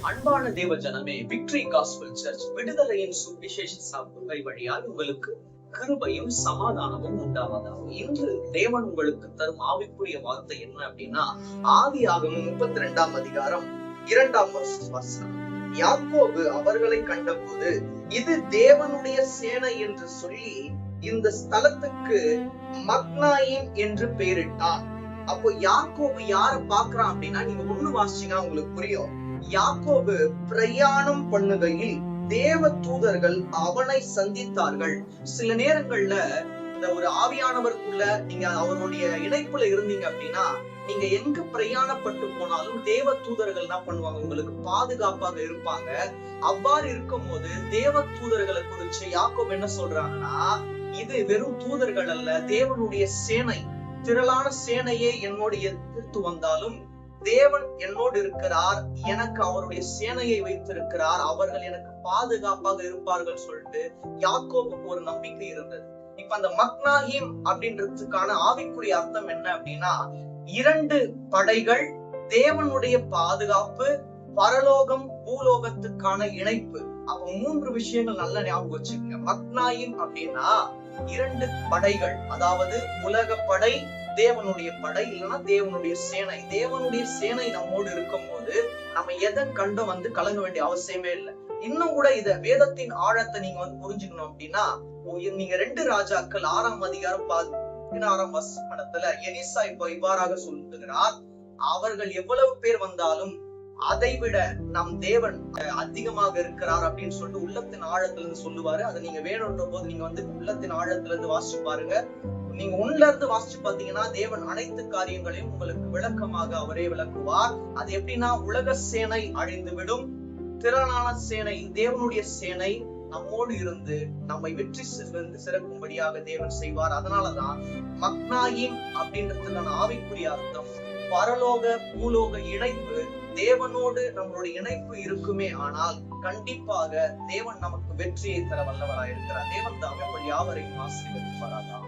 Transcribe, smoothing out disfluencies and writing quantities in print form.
அன்பான தேவ ஜனமே, விக்டரி காஸ்பல் சர்ச் விடுதலையின் சுவிசேஷ சபை வழியால் உங்களுக்கு கிருபையும் சமாதானமும் உண்டாவதாக. இன்று தேவன் உங்களுக்கு தரும் ஆவிக்குரிய வார்த்தை என்ன அப்படின்னா, ஆதியாகமம் 32ஆம் அதிகாரம் 2ஆம் வசனம். யாக்கோபு அவர்களை கண்டபோது இது தேவனுடைய சேனை என்று சொல்லி இந்த ஸ்தலத்துக்கு மக்னாயிம் என்று பெயரிட்டான். அப்போ யாக்கோபு யார பாக்குறான் அப்படின்னா, நீங்க ஒண்ணு வாசிச்சீங்கன்னா உங்களுக்கு புரியும். யாக்கோபு பிரயாணம் பண்ணுகையில் தேவ தூதர்கள் அவனை சந்தித்தார்கள். சில நேரங்கள்ல இந்த ஒரு ஆவியானவருக்குள்ள நீங்க அவருடைய இணைப்புல இருந்தீங்க அப்படின்னா, நீங்க எங்க பிரயாணப்பட்டு போனாலும் தேவ தூதர்கள் என்ன பண்ணுவாங்க, உங்களுக்கு பாதுகாப்பாக இருப்பாங்க. அவ்வாறு இருக்கும் போது தேவ தூதர்களை குறிச்சு யாக்கோபு என்ன சொல்றாங்கன்னா, இது வெறும் தூதர்கள் அல்ல, தேவனுடைய சேனை, திரளான சேனையே என்னோடு எதிர்த்து வந்தாலும் தேவன் என்னோடு இருக்கிறார், எனக்கு அவருடைய சேனையை வைத்திருக்கிறார், அவர்கள் எனக்கு பாதுகாப்பாக இருப்பார்கள் சொல்லிட்டு யாக்கோபுக்கு ஒரு நம்பிக்கை இருந்தது. இப்ப அந்த மக்னாஹீம் அப்படின்றதுக்கான ஆவிக்குரிய அர்த்தம் என்ன அப்படின்னா, 2 படைகள், தேவனுடைய பாதுகாப்பு, பரலோகம் பூலோகத்துக்கான இணைப்பு. அப்ப 3 விஷயங்கள் நல்ல ஞாபகம் வச்சுக்கோங்க. மக்னாயிம் அப்படின்னா 2 படைகள், அதாவது உலக படை, தேவனுடைய படை, இல்லைன்னா தேவனுடைய சேனை. தேவனுடைய சேனை நம்மோடு இருக்கும் போது நம்ம எதன் கண்டு கலங்க வேண்டிய அவசியமே இல்லை. இன்னும் கூட இத வேதத்தின் ஆழத்தை நீங்க புரிஞ்சுக்கணும் அப்படின்னா, நீங்க 2 ராஜாக்கள் 6ஆம் அதிகாரம் 16ஆம் வசனத்துல எலிசா இப்ப இவ்வாறாக சொல்லுகிறார், அவர்கள் எவ்வளவு பேர் வந்தாலும் அதை விட நம் தேவன் அதிகமாக இருக்கிறார் அப்படின்னு சொல்லிட்டு உள்ளத்தின் ஆழத்துல இருந்து சொல்லுவாரு. அதை நீங்க வேணும்ன்ற போது நீங்க உள்ளத்தின் ஆழத்துல இருந்து வாசிச்சு பாருங்க. நீங்க உள்ள இருந்து வாசிச்சு பாத்தீங்கன்னா தேவன் அனைத்து காரியங்களையும் உங்களுக்கு விளக்கமாக அவரே விளக்குவார். அது எப்படின்னா, உலக சேனை அழிந்து விடும், திரளான சேனை, தேவனுடைய சேனை நம்மோடு இருந்து நம்மை வெற்றி சிறக்கும்படியாக தேவன் செய்வார். அதனாலதான் மக்னாயிம் அப்படின்றதுக்கான ஆவிக்குரிய அர்த்தம் பரலோக பூலோக இணைப்பு. தேவனோடு நம்மளுடைய இணைப்பு இருக்குமே ஆனால் கண்டிப்பாக தேவன் நமக்கு வெற்றியை தர வல்லவராயிருக்கிறார். தேவன் தாமே யாவரையும் ஆசீர்வதிப்பாராக.